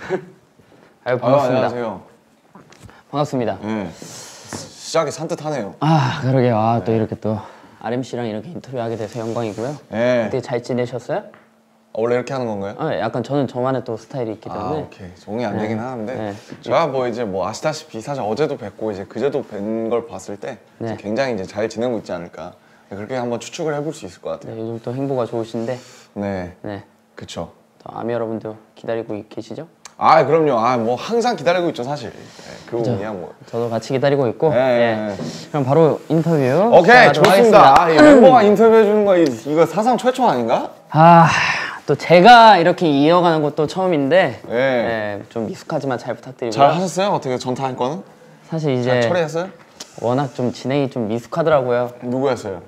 아유, 반갑습니다. 안녕하세요. 반갑습니다. 네. 시작이 산뜻하네요. 아, 그러게요. 아, 또 이렇게 또 RMC랑 이렇게 인터뷰하게 돼서 영광이고요. 네. 어떻게 잘 지내셨어요? 원래 이렇게 하는 건가요? 약간 저는 저만의 또 스타일이 있기 때문에. 오케이. 정리 안 되긴 하는데 네. 제가 뭐 이제 뭐 아시다시피 사실 어제도 뵙고 이제 그제도 뵌 걸 봤을 때 네. 굉장히 이제 잘 지내고 있지 않을까 그렇게 한번 추측을 해볼 수 있을 것 같아요. 네, 요즘 또 행보가 좋으신데. 네. 네. 그쵸. 또 아미 여러분도 기다리고 계시죠? 아 그럼요. 뭐 항상 기다리고 있죠 사실. 네, 그 부분이야 뭐. 저도 같이 기다리고 있고. 네. 그럼 바로 인터뷰. 오케이 좋습니다. 하겠습니다. 이 멤버가 인터뷰해 주는 거 이거 사상 최초 아닌가? 또 제가 이렇게 이어가는 것도 처음인데 네. 네, 좀 미숙하지만 잘 부탁드리고요. 잘 하셨어요? 어떻게 전타할 거는? 사실 이제 잘 처리했어요? 워낙 좀 진행이 좀 미숙하더라고요. 누구였어요?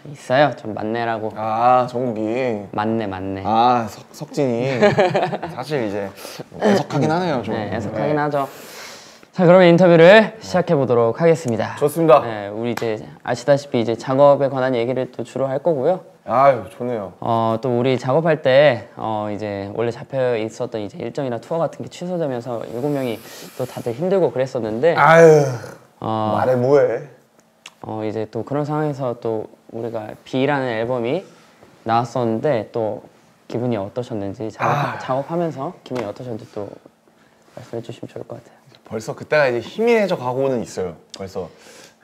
있어요. 좀 만내라고. 아 정국이. 만내. 아 석진이. 사실 이제 애석하긴 하네요 좀. 네, 애석하긴 하죠. 자, 그러면 인터뷰를 시작해 보도록 하겠습니다. 좋습니다. 네, 우리 이제 아시다시피 이제 작업에 관한 얘기를 또 주로 할 거고요. 아유 좋네요. 또 우리 작업할 때 이제 원래 잡혀 있었던 이제 일정이나 투어 같은 게 취소되면서 7명이 또 다들 힘들고 그랬었는데 아유 말해 뭐해. 이제 또 그런 상황에서 또 우리가 B라는 앨범이 나왔었는데 또 기분이 어떠셨는지 작업하면서 기분이 어떠셨는지 또 말씀해 주시면 좋을 것 같아요. 벌써 그때가 이제 희미해져 가고는 있어요. 벌써.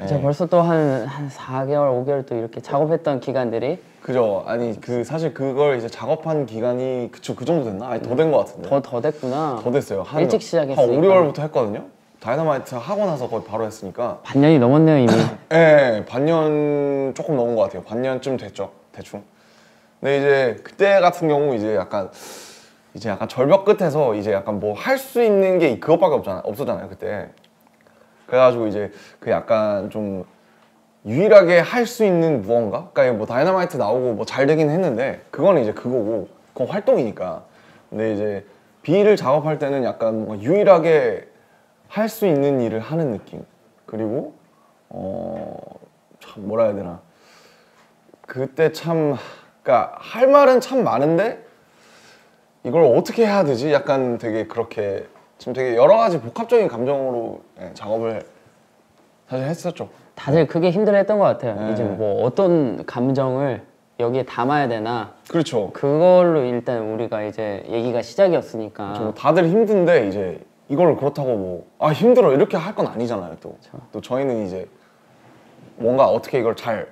제가 벌써 또 한 4개월, 5개월 또 이렇게 작업했던 기간들이 그죠. 아니 그 사실 그걸 이제 작업한 기간이 그 정도 됐나? 아니 더 된 것 같은데. 더 됐구나. 더 됐어요. 일찍 시작했으니까. 한 5, 6월부터 했거든요. 다이너마이트 하고 나서 거의 바로 했으니까. 반년이 넘었네요 이미. 네, 반년 조금 넘은 것 같아요. 반년쯤 됐죠, 대충. 근데 이제 그때 같은 경우 이제 약간 절벽 끝에서 이제 약간 뭐 할 수 있는 게 그것밖에 없었잖아요 그때. 그래가지고 이제 그 약간 좀 유일하게 할 수 있는 무언가? 그러니까 뭐 다이너마이트 나오고 뭐 잘 되긴 했는데 그거는 이제 그거고 그건 활동이니까. 근데 이제 B를 작업할 때는 약간 뭔가 유일하게 할 수 있는 일을 하는 느낌. 그리고 참 뭐라 해야 되나. 그때 참 그러니까 할 말은 참 많은데 이걸 어떻게 해야 되지? 약간 되게 그렇게 지금 되게 여러 가지 복합적인 감정으로 작업을 사실 했었죠. 다들 그게 힘들어했던 것 같아요. 이제 뭐 어떤 감정을 여기에 담아야 되나. 그렇죠. 그걸로 일단 우리가 이제 얘기가 시작이었으니까. 좀 다들 힘든데 이제 이걸 그렇다고 뭐 힘들어 이렇게 할 건 아니잖아요. 또 저희는 이제 뭔가 어떻게 이걸 잘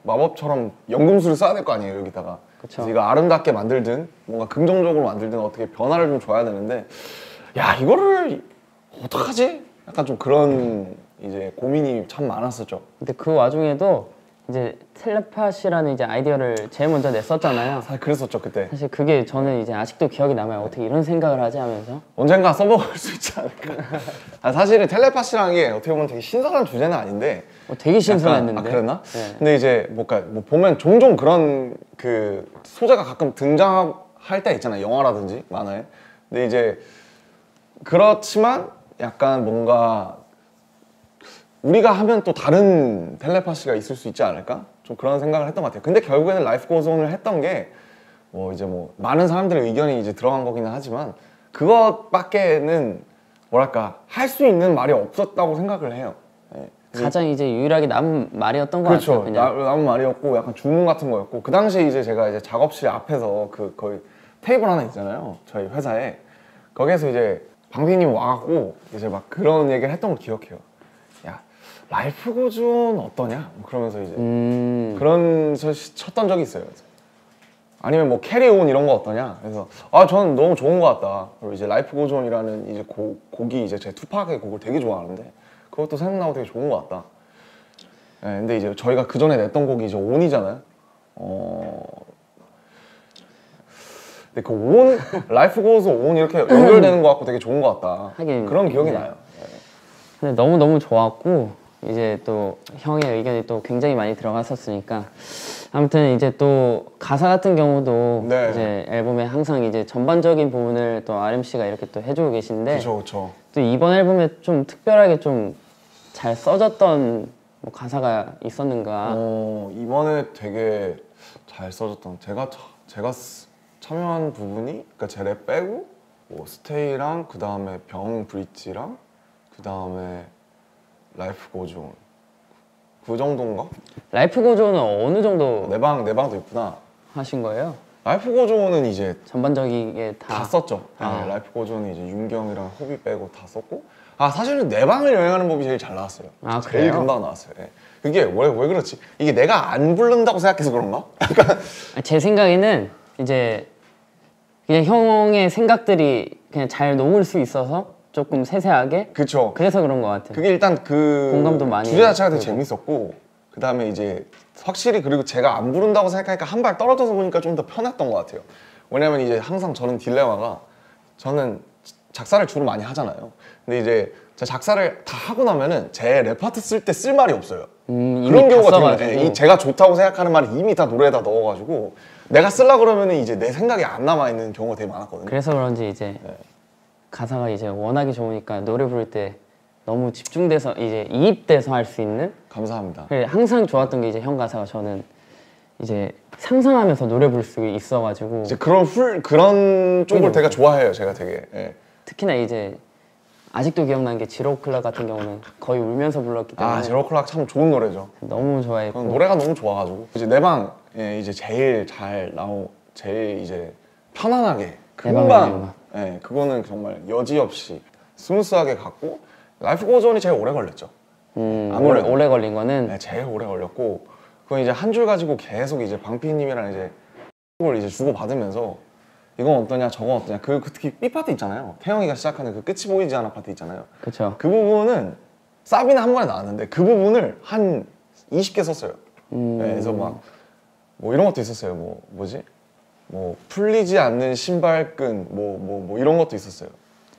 마법처럼 연금술을 써야 될 거 아니에요 여기다가. 그래서 이거 아름답게 만들든 뭔가 긍정적으로 만들든 어떻게 변화를 좀 줘야 되는데 야 이거를 어떡하지? 약간 좀 그런 이제 고민이 참 많았었죠. 근데 그 와중에도 이제 텔레파시라는 이제 아이디어를 제일 먼저 냈었잖아요. 사실 그랬었죠 그때. 사실 그게 저는 이제 아직도 기억이 남아요. 어떻게 이런 생각을 하지 하면서. 언젠가 써먹을 수 있지 않을까. 사실은 텔레파시라는 게 어떻게 보면 되게 신선한 주제는 아닌데 되게 신선했는데. 그랬나? 네. 근데 이제 뭐 보면 종종 그런 그 소재가 가끔 등장할 때 있잖아요. 영화라든지 만화에. 근데 이제 그렇지만 약간 뭔가 우리가 하면 또 다른 텔레파시가 있을 수 있지 않을까? 좀 그런 생각을 했던 것 같아요. 근데 결국에는 라이프 고즈 온을 했던 게 뭐 이제 뭐 많은 사람들의 의견이 이제 들어간 거기는 하지만 그것밖에는 뭐랄까 할 수 있는 말이 없었다고 생각을 해요. 네. 가장 이제 유일하게 남은 말이었던 것 같아요. 그렇죠. 남은 말이었고 약간 주문 같은 거였고 그 당시에 이제 제가 이제 작업실 앞에서 그 거의 테이블 하나 있잖아요. 저희 회사에 거기에서 이제 방피님 와갖고 이제 막 그런 얘기를 했던 걸 기억해요. 야 라이프 고즈 온 어떠냐? 뭐 그러면서 이제 그런 쳤던 적이 있어요. 아니면 뭐 캐리온 이런 거 어떠냐? 그래서 저는 너무 좋은 것 같다. 그리고 이제 라이프 고즈 온이라는 이제 곡이 이제 제 투팍의 곡을 되게 좋아하는데 그것도 생각나고 되게 좋은 것 같다. 네, 근데 이제 저희가 그 전에 냈던 곡이 이제 온이잖아요. 근데 그 온, 라이프 고즈 온 이렇게 연결되는 것 같고 되게 좋은 것 같다. 하긴, 그런 기억이 나요. 네. 근데 너무 좋았고 이제 또 형의 의견이 또 굉장히 많이 들어갔었으니까 아무튼 이제 또 가사 같은 경우도 네. 이제 앨범에 항상 이제 전반적인 부분을 또 RMC가 이렇게 또 해주고 계신데 그렇죠. 또 이번 앨범에 좀 특별하게 좀 잘 써졌던 뭐 가사가 있었는가? 이번에 되게 잘 써졌던 제가 참여한 부분이 그러니까 제 랩 빼고 뭐 스테이랑 그 다음에 병 브릿지랑 그 다음에 라이프 고존 그 정도인가? 라이프 고조는 어느 정도 내 방도 있구나. 하신 거예요? 라이프 고존은 이제 전반적이게 다 다. 썼죠. 아. 네, 라이프 고존은 이제 윤경이랑 호비 빼고 다 썼고 사실은 내 방을 여행하는 법이 제일 잘 나왔어요. 아, 제일 그래요? 금방 나왔어요. 예. 그게 왜 그렇지? 이게 내가 안 부른다고 생각해서 그런가? 제 생각에는 이제 그냥 형의 생각들이 그냥 잘 녹을 수 있어서 조금 세세하게 그쵸. 그래서 그런 것 같아요. 그게 일단 그 공감도 많이 주제 자체가 되게 되고. 재밌었고 그 다음에 이제 확실히 그리고 제가 안 부른다고 생각하니까 한 발 떨어져서 보니까 좀 더 편했던 것 같아요. 왜냐면 이제 항상 저는 딜레마가 저는 작사를 주로 많이 하잖아요. 근데 이제 제가 작사를 다 하고 나면은 제 레파트 쓸 때 쓸 말이 없어요. 이미 그런 다 경우가 써가지고. 되게 많아요. 제가 좋다고 생각하는 말을 이미 다 노래에다 넣어가지고 내가 쓰려 그러면은 이제 내 생각이 안 남아 있는 경우가 되게 많았거든요. 그래서 그런지 이제 가사가 이제 워낙에 좋으니까 노래 부를 때 너무 집중돼서 이제 이입돼서 할 수 있는. 감사합니다. 그래, 항상 좋았던 게 이제 형 가사가 저는 이제 상상하면서 노래 부를 수 있어가지고 이제 그런 쪽을 그죠. 되게 좋아해요. 제가 되게. 예. 특히나 이제 아직도 기억나는 게 지로클라 같은 경우는 거의 울면서 불렀기 때문에 제로클락 참 좋은 노래죠. 너무 좋아했고. 노래가 너무 좋아가지고 이제 내 방에 이제 제일 이제 편안하게 내 방에 금방 그거는 정말 여지없이 스무스하게 갔고 라이프 고존이 제일 오래 걸렸죠. 아무래도. 오래 걸린 거는 네, 제일 오래 걸렸고 그건 이제 한 줄 가지고 계속 이제 방피님이랑 이제 을 이제 주고 받으면서 이건 어떠냐 저건 어떠냐 그 특히 B 파트 있잖아요. 태영이가 시작하는 그 끝이 보이지 않아 파트 있잖아요. 그쵸. 그 부분은 사비는 한 번에 나왔는데 그 부분을 한 20개 썼어요. 네, 그래서 막 뭐 이런 것도 있었어요. 뭐 풀리지 않는 신발끈 뭐 이런 것도 있었어요.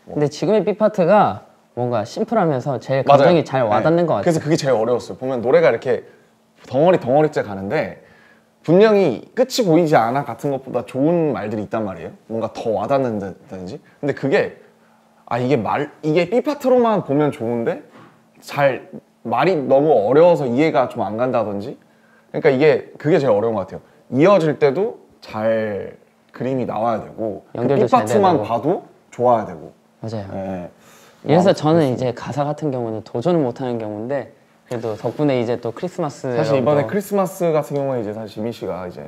근데 지금의 B 파트가 뭔가 심플하면서 제일 감정이 맞아요. 잘 와닿는 것 같아요. 그래서 그게 제일 어려웠어요. 보면 노래가 이렇게 덩어리째 가는데 분명히 끝이 보이지 않아 같은 것보다 좋은 말들이 있단 말이에요. 뭔가 더 와닿는다든지. 근데 그게 이게 B 파트로만 보면 좋은데 말이 너무 어려워서 이해가 좀 안 간다든지. 그러니까 그게 제일 어려운 것 같아요. 이어질 때도 잘 그림이 나와야 되고 그 연결도 B 잘 파트만 되고. 봐도 좋아야 되고. 맞아요. 예. 그래서 저는 이제 가사 같은 경우는 도전을 못하는 경우인데 그래도 덕분에 이제 또 크리스마스 사실 이번에 이런 거 크리스마스 같은 경우에 이제 사실 지민 씨가 이제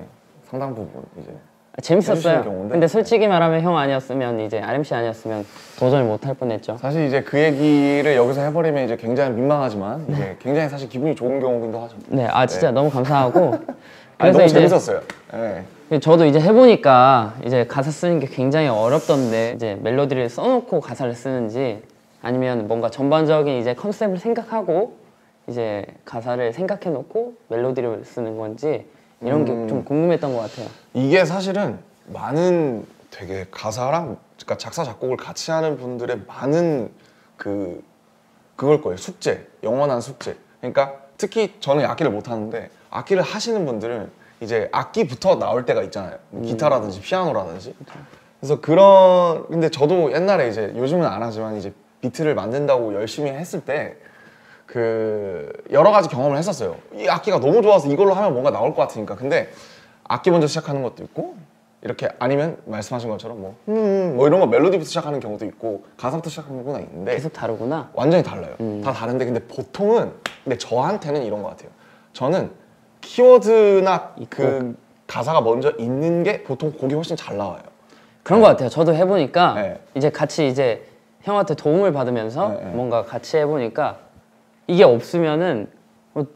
상당 부분 이제 해주시는 재밌었어요. 경우인데. 근데 솔직히 말하면 형 아니었으면 이제 RMC 아니었으면 도전을 못 할 뻔했죠. 사실 이제 그 얘기를 여기서 해버리면 이제 굉장히 민망하지만 이제 굉장히 사실 기분이 좋은 경우기도 하죠. 네, 진짜 너무 감사하고 너무 이제 재밌었어요. 네. 저도 이제 해보니까 이제 가사 쓰는 게 굉장히 어렵던데 이제 멜로디를 써놓고 가사를 쓰는지 아니면 뭔가 전반적인 이제 컨셉을 생각하고 이제 가사를 생각해놓고 멜로디를 쓰는 건지 이런 게 좀 궁금했던 것 같아요. 이게 사실은 많은 되게 가사랑 그러니까 작사 작곡을 같이 하는 분들의 많은 그걸 거예요. 숙제, 영원한 숙제. 그러니까 특히 저는 악기를 못 하는데 악기를 하시는 분들은 이제 악기부터 나올 때가 있잖아요. 기타라든지 피아노라든지. 그래서 근데 저도 옛날에 이제 요즘은 안 하지만 이제 비트를 만든다고 열심히 했을 때 여러 가지 경험을 했었어요. 이 악기가 너무 좋아서 이걸로 하면 뭔가 나올 것 같으니까. 근데 악기 먼저 시작하는 것도 있고 이렇게 아니면 말씀하신 것처럼 뭐 이런 거 멜로디부터 시작하는 경우도 있고 가사부터 시작하는 경우가 있는데 계속 다르구나. 완전히 달라요. 다 다른데 근데 보통은 근데 저한테는 이런 것 같아요. 저는 키워드나 그 가사가 먼저 있는 게 보통 곡이 훨씬 잘 나와요. 그런 것 같아요. 저도 해보니까 네. 이제 같이 이제 형한테 도움을 받으면서 네. 뭔가 같이 해보니까 이게 없으면은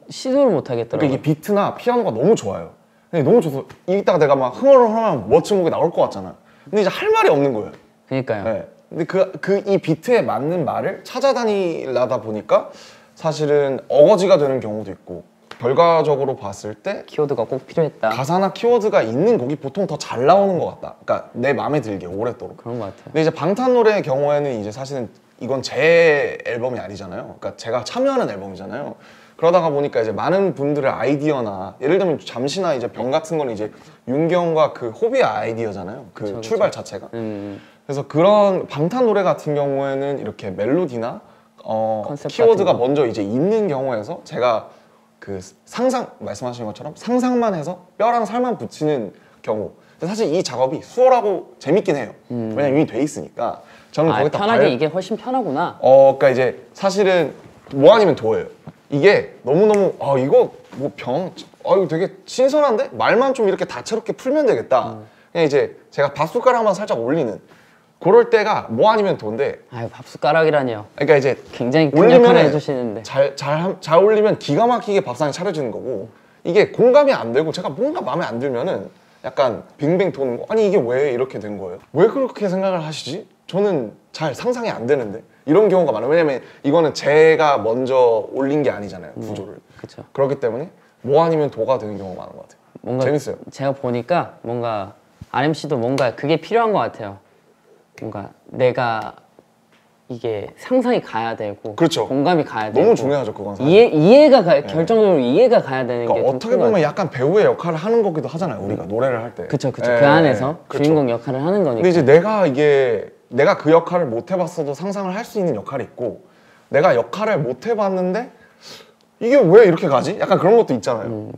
시도를 못 그러니까 하겠더라고요. 이게 비트나 피아노가 너무 좋아요. 근데 너무 좋아서 이따가 내가 막 흥얼흥얼하면 멋진 곡이 나올 것 같잖아. 근데 이제 할 말이 없는 거예요. 그러니까요. 네. 근데 이 비트에 맞는 말을 찾아다니려다 보니까 사실은 어거지가 되는 경우도 있고 결과적으로 봤을 때 키워드가 꼭 필요했다. 가사나 키워드가 있는 곡이 보통 더 잘 나오는 것 같다. 그러니까 내 마음에 들게 오랫도록. 그런 것 같아요. 근데 이제 방탄 노래의 경우에는 이제 사실은 이건 제 앨범이 아니잖아요. 그러니까 제가 참여하는 앨범이잖아요. 그러다가 보니까 이제 많은 분들의 아이디어나 예를 들면 잠시나 이제 병 같은 거는 이제 윤경과 그 호비의 아이디어잖아요. 그쵸. 출발 자체가. 그래서 그런 방탄 노래 같은 경우에는 이렇게 멜로디나 컨셉 키워드가 같은 거. 먼저 이제 있는 경우에서 제가 말씀하신 것처럼 상상만 해서 뼈랑 살만 붙이는 경우 근데 사실 이 작업이 수월하고 재밌긴 해요. 왜냐면 이미 돼 있으니까. 저는 거기다 편하게 이게 훨씬 편하구나. 그러니까 이제 사실은 뭐 아니면 도예요. 이게 너무너무 이거 뭐 이거 되게 신선한데? 말만 좀 이렇게 다채롭게 풀면 되겠다. 그냥 이제 제가 밥숟가락만 살짝 올리는 그럴 때가 뭐 아니면 도인데. 아유, 밥숟가락이라니요. 그러니까 이제 굉장히 큰 역할을 해주시는데 잘 올리면 기가 막히게 밥상이 차려지는 거고, 이게 공감이 안 되고 제가 뭔가 마음에 안 들면은 약간 빙빙 도는 거. 아니 이게 왜 이렇게 된 거예요? 왜 그렇게 생각을 하시지? 저는 잘 상상이 안 되는데. 이런 경우가 많아요. 왜냐면 이거는 제가 먼저 올린 게 아니잖아요, 구조를. 그렇죠. 그렇기 때문에 뭐 아니면 도가 되는 경우가 많은 것 같아요. 뭔가 재밌어요. 제가 보니까 뭔가 RMC도 뭔가 그게 필요한 것 같아요. 뭔가 내가 이게 상상이 가야 되고, 그렇죠. 공감이 가야 되고, 너무 중요하죠, 그건 사실. 이해가 결정적으로 이해가 가야 되는 게 그러니까 어떻게 보면 약간 배우의 역할을 하는 거기도 하잖아요, 우리가 노래를 할 때. 그쵸. 그 안에서 그쵸. 주인공 역할을 하는 거니까. 근데 이제 내가 그 역할을 못 해봤어도 상상을 할 수 있는 역할이 있고, 내가 역할을 못 해봤는데 이게 왜 이렇게 가지? 약간 그런 것도 있잖아요.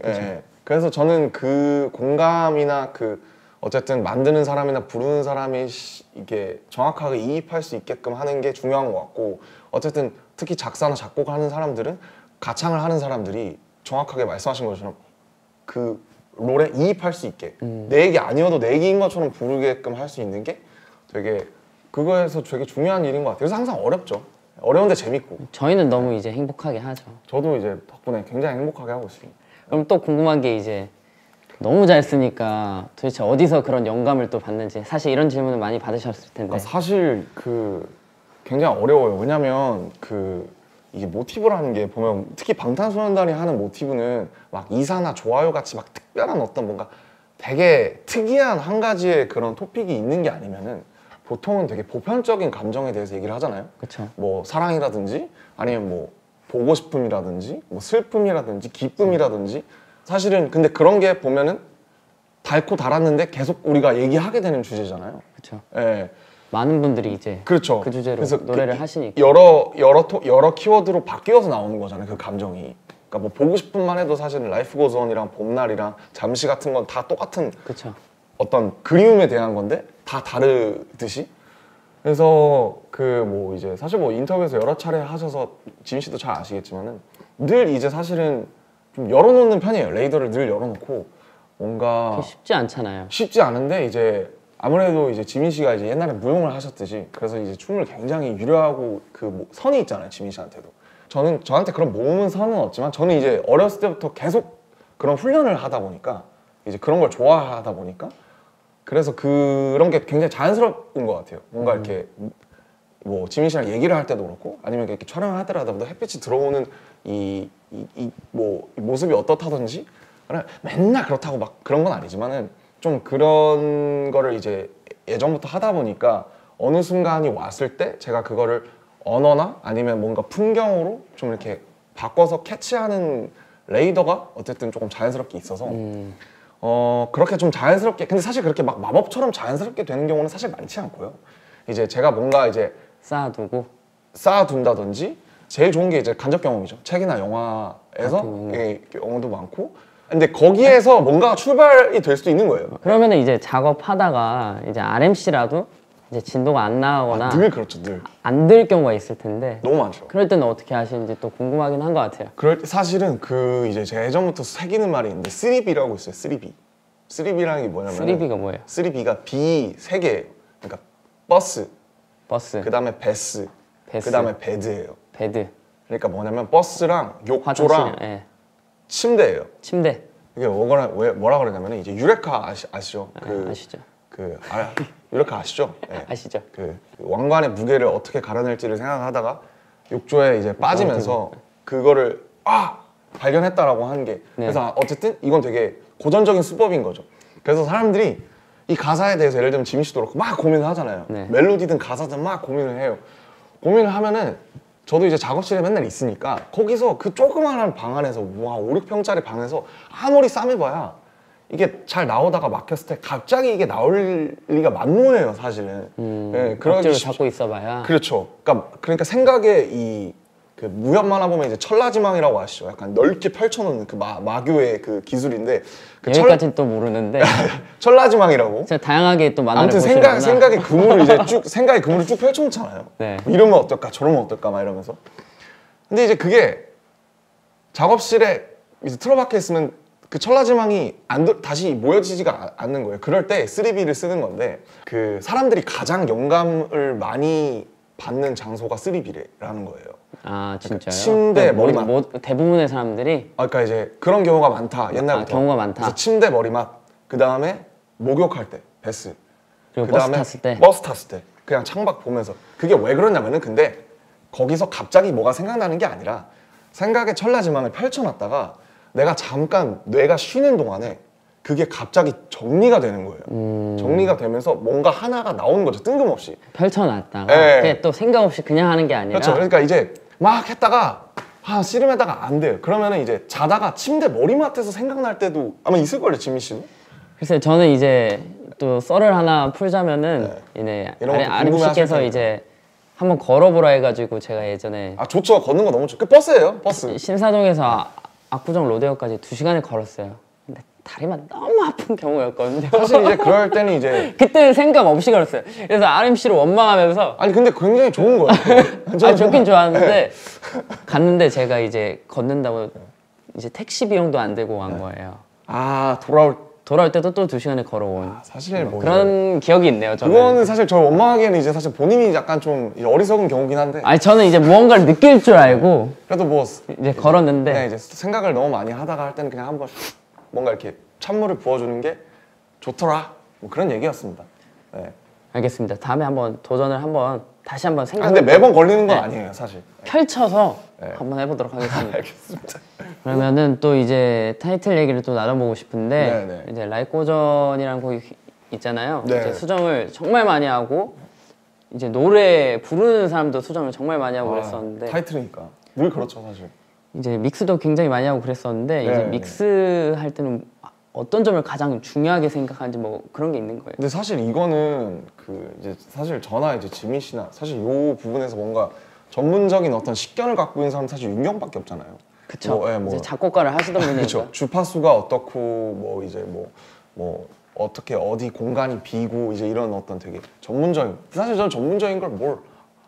그래서 저는 그 공감이나 그 어쨌든 만드는 사람이나 부르는 사람이 이게 정확하게 이입할 수 있게끔 하는 게 중요한 것 같고, 어쨌든 특히 작사나 작곡을 하는 사람들은, 가창을 하는 사람들이 정확하게 말씀하신 것처럼 그 롤에 이입할 수 있게 내 얘기 아니어도 내 얘기인 것처럼 부르게끔 할 수 있는 게 되게, 그거에서 되게 중요한 일인 것 같아요. 그래서 항상 어렵죠. 어려운데 재밌고. 저희는 너무 이제 행복하게 하죠. 저도 이제 덕분에 굉장히 행복하게 하고 있습니다. 그럼 또 궁금한 게 이제 너무 잘 쓰니까 도대체 어디서 그런 영감을 또 받는지, 사실 이런 질문을 많이 받으셨을 텐데. 사실 굉장히 어려워요. 왜냐면 이게 모티브라는 게 보면, 특히 방탄소년단이 하는 모티브는 막 이사나 좋아요 같이 막 특별한 어떤 뭔가 되게 특이한 한 가지의 그런 토픽이 있는 게 아니면은 보통은 되게 보편적인 감정에 대해서 얘기를 하잖아요. 그쵸. 뭐 사랑이라든지 아니면 뭐 보고 싶음이라든지 뭐 슬픔이라든지 기쁨이라든지. 사실은 근데 그런 게 보면은 닮고 달았는데 계속 우리가 얘기하게 되는 주제잖아요. 그렇죠. 예. 많은 분들이 이제 그렇죠. 그 주제로 그래서 노래를 하시니까 여러 키워드로 바뀌어서 나오는 거잖아요, 그 감정이. 그러니까 뭐 보고 싶음만 해도 사실은 라이프 고즈 온이랑 봄날이랑 잠시 같은 건 다 똑같은 그렇죠. 어떤 그리움에 대한 건데 다 다르듯이. 그래서 뭐 이제 사실 뭐 인터뷰에서 여러 차례 하셔서 지민 씨도 잘 아시겠지만은 늘 이제 사실은 좀 열어놓는 편이에요. 레이더를 늘 열어놓고 뭔가 쉽지 않잖아요. 쉽지 않은데 이제 아무래도 이제 지민 씨가 이제 옛날에 무용을 하셨듯이, 그래서 이제 춤을 굉장히 유려하고 뭐 선이 있잖아요, 지민 씨한테도. 저한테 그런 모음은 선은 없지만 저는 이제 어렸을 때부터 계속 그런 훈련을 하다 보니까 이제 그런 걸 좋아하다 보니까, 그래서 그런 게 굉장히 자연스러운 것 같아요. 뭔가 이렇게 뭐 지민 씨랑 얘기를 할 때도 그렇고, 아니면 이렇게 촬영을 하더라도 햇빛이 들어오는 뭐 모습이 어떻다든지, 맨날 그렇다고 막 그런 건 아니지만은 좀 그런 거를 이제 예전부터 하다 보니까 어느 순간이 왔을 때 제가 그거를 언어나 아니면 뭔가 풍경으로 좀 이렇게 바꿔서 캐치하는 레이더가 어쨌든 조금 자연스럽게 있어서 그렇게 좀 자연스럽게, 근데 사실 그렇게 막 마법처럼 자연스럽게 되는 경우는 사실 많지 않고요. 이제 제가 뭔가 이제 쌓아둔다든지, 제일 좋은 게 이제 간접 경험이죠. 책이나 영화에서 경험도 많고, 근데 거기에서 뭔가 출발이 될 수도 있는 거예요. 그러면은 이제 작업하다가 이제 RMC라도 이제 진도가 안 나가거나 늘 그렇죠, 늘 안 될 경우가 있을 텐데 너무 많죠. 그럴 때는 어떻게 하시는지 또 궁금하긴 한 것 같아요. 그럴 때 사실은 이제 제가 예전부터 새기는 말이 있는데 3B라고 있어요. 3B. 3B라는 게 뭐냐면 3B가 뭐예요? 3B가 B 3개. 그러니까 버스, 그다음에 베스, 그다음에 베드예요. 베드. 그러니까 뭐냐면 버스랑 욕조랑 예. 침대예요. 침대. 이게 뭐라 그러냐면 이제 유레카 아시죠? 아시죠? 유레카 아시죠? 네. 아시죠? 그 왕관의 무게를 어떻게 가려낼지를 생각하다가 욕조에 이제 빠지면서 그거를 발견했다라고 하는 게, 그래서 어쨌든 이건 되게 고전적인 수법인 거죠. 그래서 사람들이 이 가사에 대해서 예를 들면 지민 씨도 그렇고 막 고민을 하잖아요. 멜로디든 가사든 막 고민을 해요. 고민을 하면은 저도 이제 작업실에 맨날 있으니까 거기서 그 조그마한 방 안에서 5, 6평짜리 방에서 아무리 싸매봐야 이게 잘 나오다가 막혔을 때 갑자기 이게 나올 리가 만무해요, 사실은. 억지로 잡고 있어봐야. 그렇죠. 그러니까 생각의 그 무협 만화 보면 이제 철라지망이라고 아시죠? 약간 넓게 펼쳐놓는 그 마교의 그 기술인데 그 여기까지는 또 모르는데 철라지망이라고. 제가 다양하게 또 만화를 아무튼 보시는구나. 생각의 그물을 이제 쭉 생각의 그물을 쭉 펼쳐놓잖아요. 네. 뭐 이러면 어떨까, 저러면 어떨까 막 이러면서. 근데 이제 그게 작업실에 이제 틀어박혀 있으면 그 철라지망이 다시 모여지지가 않는 거예요. 그럴 때 3B를 쓰는 건데 그 사람들이 가장 영감을 많이 받는 장소가 3B라는 거예요. 아 진짜요? 침대 머리맡. 대부분의 사람들이 그러니까 이제 그런 경우가 많다. 옛날부터. 경우가 많다. 그래서 침대 머리맡. 그 다음에 목욕할 때 베스. 그리고 그다음에 버스 탔을 때 그냥 창밖 보면서. 그게 왜 그러냐면은 근데 거기서 갑자기 뭐가 생각나는 게 아니라 생각의 철라지망을 펼쳐놨다가 내가 잠깐 뇌가 쉬는 동안에 그게 갑자기 정리가 되는 거예요. 정리가 되면서 뭔가 하나가 나오는 거죠. 뜬금없이. 펼쳐놨다가 예. 그게 또 생각 없이 그냥 하는 게 아니라 그렇죠. 그러니까 이제 막 했다가 씨름했다가 안 돼요. 그러면은 이제 자다가 침대 머리맡에서 생각날 때도 아마 있을걸요, 지민 씨는? 글쎄 저는 이제 또 썰을 하나 풀자면은 이제 이런 것도 아림 씨께서 궁금해하실 이제 한번 걸어보라 해가지고 제가 예전에 아 좋죠. 걷는 거 너무 좋죠. 그 버스예요, 버스. 신사동에서 압구정 로데오까지 2시간을 걸었어요. 근데 다리가 너무 아픈 경우였거든요. 사실 이제 그럴 때는 이제 그때는 생각 없이 걸었어요. 그래서 RMC를 원망하면서 아니 근데 굉장히 좋은 거예요. 아 좋긴 좋았는데 갔는데 제가 이제 걷는다고 이제 택시 비용도 안 들고 간 거예요. 아 돌아올 때도 또 2시간을 걸어온 사실 뭐 그런 기억이 있네요. 저는. 그거는 사실 저 원망하기에는 이제 사실 본인이 약간 좀 어리석은 경우긴 한데 아니 저는 이제 무언가를 느낄 줄 알고 그래도 뭐 이제 걸었는데 그냥 이제 생각을 너무 많이 하다가 할 때는 그냥 한번 뭔가 이렇게 찬물을 부어주는 게 좋더라. 뭐 그런 얘기였습니다. 네. 알겠습니다. 다음에 한번 도전을 다시 한번 근데 매번 걸리는 건 아니에요, 사실. 펼쳐서 한번 해보도록 하겠습니다. 알겠습니다. 그러면은 또 이제 타이틀 얘기를 또 나눠보고 싶은데 네네. 이제 라이꼬전이라는 곡이 있잖아요. 네. 이제 수정을 정말 많이 하고 이제 노래 부르는 사람도 수정을 정말 많이 하고 그랬었는데 타이틀이니까 늘 그렇죠, 사실. 이제 믹스도 굉장히 많이 하고 그랬었는데 이제 네. 믹스 할 때는 어떤 점을 가장 중요하게 생각하는지 뭐 그런 게 있는 거예요. 근데 사실 이거는 그 이제 사실 저나 이제 지민 씨나 사실 요 부분에서 뭔가 전문적인 어떤 식견을 갖고 있는 사람 사실 윤경밖에 없잖아요. 그쵸. 뭐, 예, 뭐. 이제 작곡가를 하시던 분이니까. 그렇죠. 주파수가 어떻고 뭐 이제 뭐 어떻게 어디 공간이 비고 이제 이런 어떤 되게 전문적인 사실 저는 전문적인 걸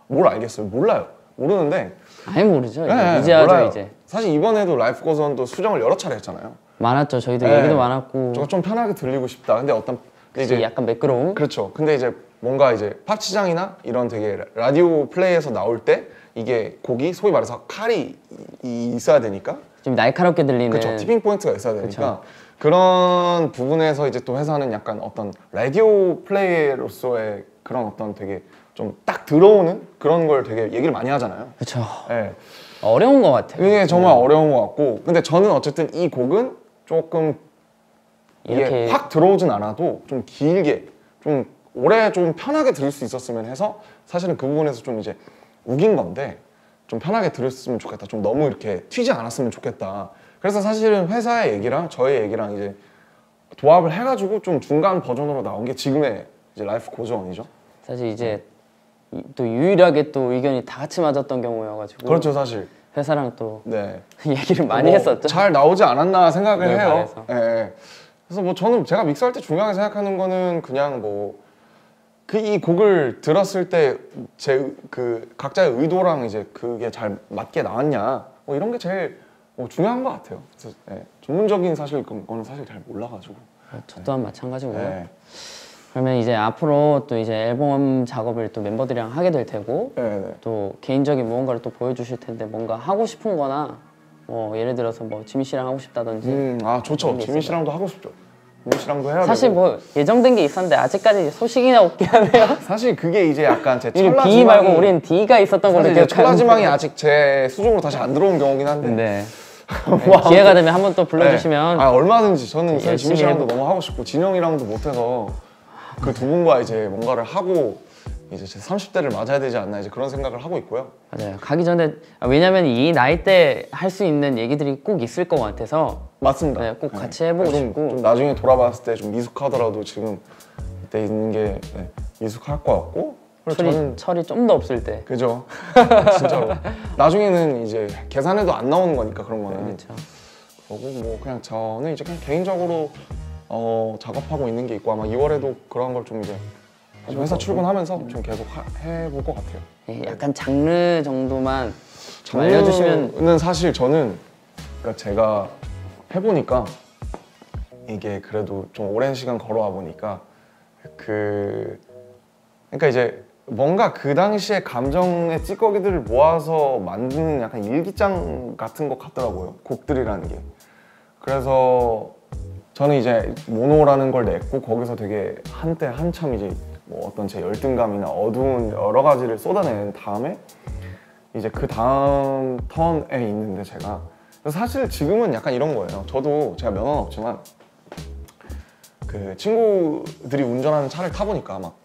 뭘 알겠어요. 몰라요. 모르는데 아예 모르죠. 네, 이제 하죠 몰라요. 이제. 사실 이번에도 라이프 고선도 수정을 여러 차례 했잖아요. 많았죠. 저희도 네. 얘기도 많았고. 저거 좀 편하게 들리고 싶다. 근데 어떤 이제 약간 매끄러움. 그렇죠. 근데 이제 뭔가 이제 팝시장이나 이런 되게 라디오 플레이에서 나올 때 이게 곡이 소위 말해서 칼이 있어야 되니까 좀 날카롭게 들리는. 그렇죠. 티핑 포인트가 있어야 되니까 그런 부분에서 이제 또 회사는 약간 어떤 라디오 플레이로서의 그런 어떤 되게 좀 딱 들어오는 그런 걸 되게 얘기를 많이 하잖아요. 그렇죠. 네. 어려운 것 같아요. 이게 정말 어려운 것 같고 근데 저는 어쨌든 이 곡은 조금 이게 이렇게 확 들어오진 않아도 좀 길게 좀 오래 좀 편하게 들을 수 있었으면 해서 사실은 그 부분에서 좀 이제 우긴 건데 좀 편하게 들었으면 좋겠다. 좀 너무 이렇게 튀지 않았으면 좋겠다. 그래서 사실은 회사의 얘기랑 저의 얘기랑 이제 도합을 해가지고 좀 중간 버전으로 나온 게 지금의 이제 라이프 고전이죠. 사실 이제 또 유일하게 또 의견이 다 같이 맞았던 경우여가지고. 그렇죠, 사실. 회사랑 또 네. 얘기를 많이 뭐 했었죠. 잘 나오지 않았나 생각을 네, 해요. 반해서. 예. 그래서 뭐 저는 제가 믹스할 때 중요하게 생각하는 거는 그냥 뭐 그 이 곡을 들었을 때 제 그 각자의 의도랑 이제 그게 잘 맞게 나왔냐 뭐 이런 게 제일 뭐 중요한 것 같아요. 그래서 예. 전문적인 사실 그거는 사실 잘 몰라가지고. 저 또한 마찬가지고요. 예. 그러면 이제 앞으로 또 이제 앨범 작업을 또 멤버들이랑 하게 될 테고 네. 또 개인적인 무언가를 또 보여주실 텐데 뭔가 하고 싶은 거나 뭐 예를 들어서 뭐 지민 씨랑 하고 싶다든지 아 좋죠. 지민 씨랑도 하고 싶죠. 지민 씨랑도 해야 사실 되고. 뭐 예정된 게 있었는데 아직까지 소식이나 없긴 하네요. 사실 그게 이제 약간 제 B 철라지망이 말고 우린 D가 있었던 걸로 사실 이제 기억하는데 철라지망이 아직 제 수중으로 다시 안 들어온 경우긴 한데 네. 기회가 되면 한번 또 불러주시면 네. 얼마든지 저는 지민 열심히 씨랑도 해보고. 너무 하고 싶고 진영이랑도 못해서 그 두 분과 이제 뭔가를 하고 이제 제 30대를 맞아야 되지 않나 이제 그런 생각을 하고 있고요. 맞아요. 가기 전에 왜냐면 이 나이 때 할 수 있는 얘기들이 꼭 있을 것 같아서 맞습니다. 네, 꼭 같이 해보고 싶고 좀 나중에 돌아봤을 때 좀 미숙하더라도 지금 이때 있는 게 미숙할 것 같고 철이 좀 더 없을 때. 그죠. 진짜로. 나중에는 이제 계산해도 안 나오는 거니까 그런 거는. 그렇죠. 그리고 뭐 그냥 저는 이제 그냥 개인적으로 작업하고 있는 게 있고 아마 2월에도 그런 걸 좀 이제 회사 출근하면서 좀 계속 해볼 것 같아요. 예, 약간 장르 정도만 좀 알려주시면. 장르는 사실 저는 그러니까 제가 해보니까 이게 그래도 좀 오랜 시간 걸어와 보니까 그러니까 이제 뭔가 그 당시의 감정의 찌꺼기들을 모아서 만드는 약간 일기장 같은 것 같더라고요. 곡들이라는 게. 그래서 저는 이제 모노라는 걸 냈고 거기서 되게 한때 한참 이제 뭐 어떤 제 열등감이나 어두운 여러 가지를 쏟아낸 다음에 이제 그 다음 턴에 있는데 제가 그래서 사실 지금은 약간 이런 거예요. 저도 제가 면허는 없지만 그 친구들이 운전하는 차를 타보니까 막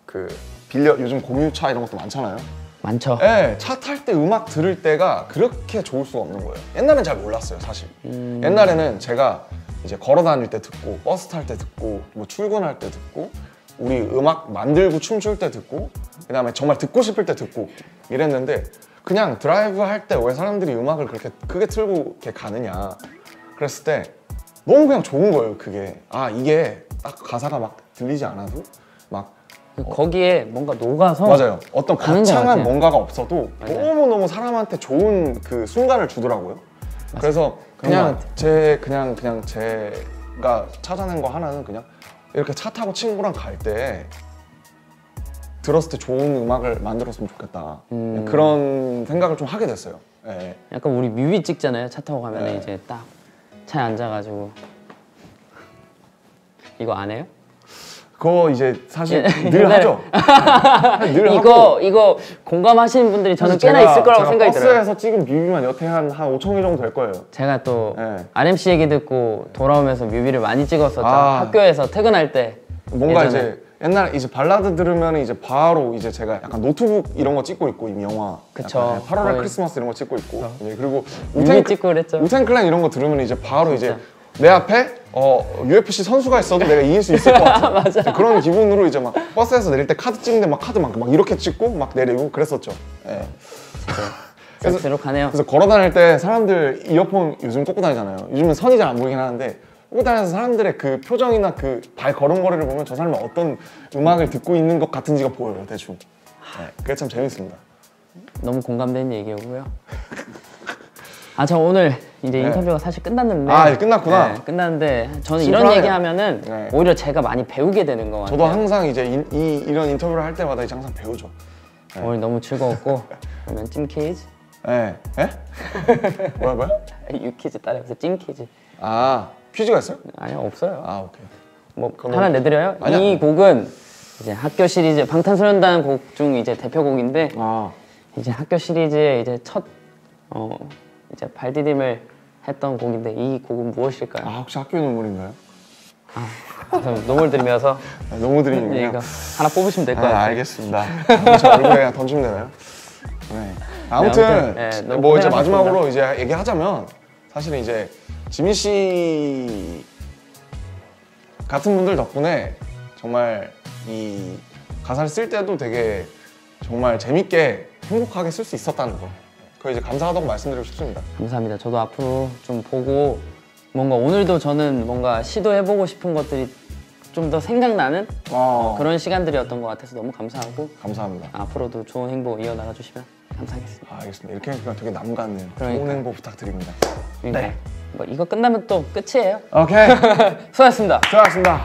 요즘 공유차 이런 것도 많잖아요. 많죠. 네, 차 탈 때 음악 들을 때가 그렇게 좋을 수가 없는 거예요. 옛날엔 잘 몰랐어요, 사실. 옛날에는 제가 이제 걸어 다닐 때 듣고, 버스 탈 때 듣고, 뭐 출근할 때 듣고, 우리 음악 만들고 춤출 때 듣고, 그 다음에 정말 듣고 싶을 때 듣고 이랬는데 그냥 드라이브 할 때 왜 사람들이 음악을 그렇게 크게 틀고 이렇게 가느냐 그랬을 때 너무 그냥 좋은 거예요, 그게. 아, 이게 딱 가사가 막 들리지 않아도 막 거기에 뭔가 녹아서. 맞아요. 어떤 가는 것 거창한 같아요. 뭔가가 없어도 맞아요. 너무너무 사람한테 좋은 그 순간을 주더라고요. 그래서 그냥 그냥 제가 찾아낸 거 하나는 그냥 이렇게 차 타고 친구랑 갈 때 들었을 때 좋은 음악을 만들었으면 좋겠다. 그런 생각을 좀 하게 됐어요. 네. 약간 우리 뮤비 찍잖아요. 차 타고 가면 네. 이제 딱 차에 앉아가지고 이거 안 해요? 그거 이제 사실 늘 옛날에- 하죠. 늘 하고. 이거 공감하시는 분들이 저는 사실 꽤나 있을 거라고 제가 생각이 들어요. 버스에서 찍은 뮤비만 여태 한 5천 개 정도 될 거예요. 제가 또 네. RM씨 얘기 듣고 돌아오면서 뮤비를 많이 찍었었죠. 아. 학교에서 퇴근할 때. 뭔가 예전에. 이제 옛날 이제 발라드 들으면 이제 바로 이제 제가 약간 노트북 이런 거 찍고 있고 이미 영화. 그쵸. 8월의 거의. 크리스마스 이런 거 찍고 있고. 예, 그리고 뮤비 찍고 그랬죠. 우텐클랜 이런 거 들으면 이제 바로 진짜. 이제 내 앞에 UFC 선수가 있어도 내가 이길 수 있을 것 같아. 맞아. 그런 기분으로 이제 막 버스에서 내릴 때 카드 찍는데 막 카드 막 이렇게 찍고 막 내리고 그랬었죠. 예. 그래서 들어가네요. 그래서 걸어 다닐 때 사람들 이어폰 요즘 꽂고 다니잖아요. 요즘은 선이 잘 안 보이긴 하는데 꽂고 다니면서 사람들의 그 표정이나 그 발 걸음걸이를 보면 저 사람이 어떤 음악을 듣고 있는 것 같은지가 보여요, 대충. 네, 그게 참 재밌습니다. 너무 공감되는 얘기고요. 저 오늘 이제 네. 인터뷰가 사실 끝났는데. 아, 이제 끝났구나. 네, 끝났는데 저는 이런 심플하네요. 얘기하면은 네. 오히려 제가 많이 배우게 되는 것 같아요. 저도 항상 이제 이런 인터뷰를 할 때마다 이제 항상 배우죠. 오늘 너무 즐거웠고 그러면 찜키즈? 네. 예? 뭐야? 유키즈 따라해서 찜키즈. 아, 퀴즈가 있어요? 아니요, 없어요. 아, 오케이. 뭐 그럼 하나 내드려요? 아니야. 이 곡은 이제 학교 시리즈 방탄소년단 곡 중 이제 대표곡인데 아, 이제 학교 시리즈의 이제 첫 이제 발디딤을 했던 곡인데 이 곡은 무엇일까요? 혹시 학교의 눈물인가요? 그래서 노을 들으면서 너무 드리는군요. 네, 이거 하나 뽑으시면 될 것 같아요. 알겠습니다. 저 얼굴에 그냥 던지면 되나요? 네. 아무튼 네, 너무 뭐 이제 고생하셨습니다. 마지막으로 이제 얘기하자면 사실은 이제 지민 씨 같은 분들 덕분에 정말 이 가사를 쓸 때도 되게 정말 재밌게 행복하게 쓸 수 있었다는 거. 그거 이제 감사하다고 말씀드리고 싶습니다. 감사합니다. 저도 앞으로 좀 보고 뭔가 오늘도 저는 뭔가 시도해보고 싶은 것들이 좀 더 생각나는 그런 시간들이었던 것 같아서 너무 감사하고 감사합니다. 앞으로도 좋은 행복 이어나가 주시면 감사하겠습니다. 알겠습니다. 이렇게 하니까 되게 남 같네요. 좋은 그러니까요. 행복 부탁드립니다. 그러니까 뭐 이거 끝나면 또 끝이에요. 오케이. 수고하셨습니다. 수고하셨습니다.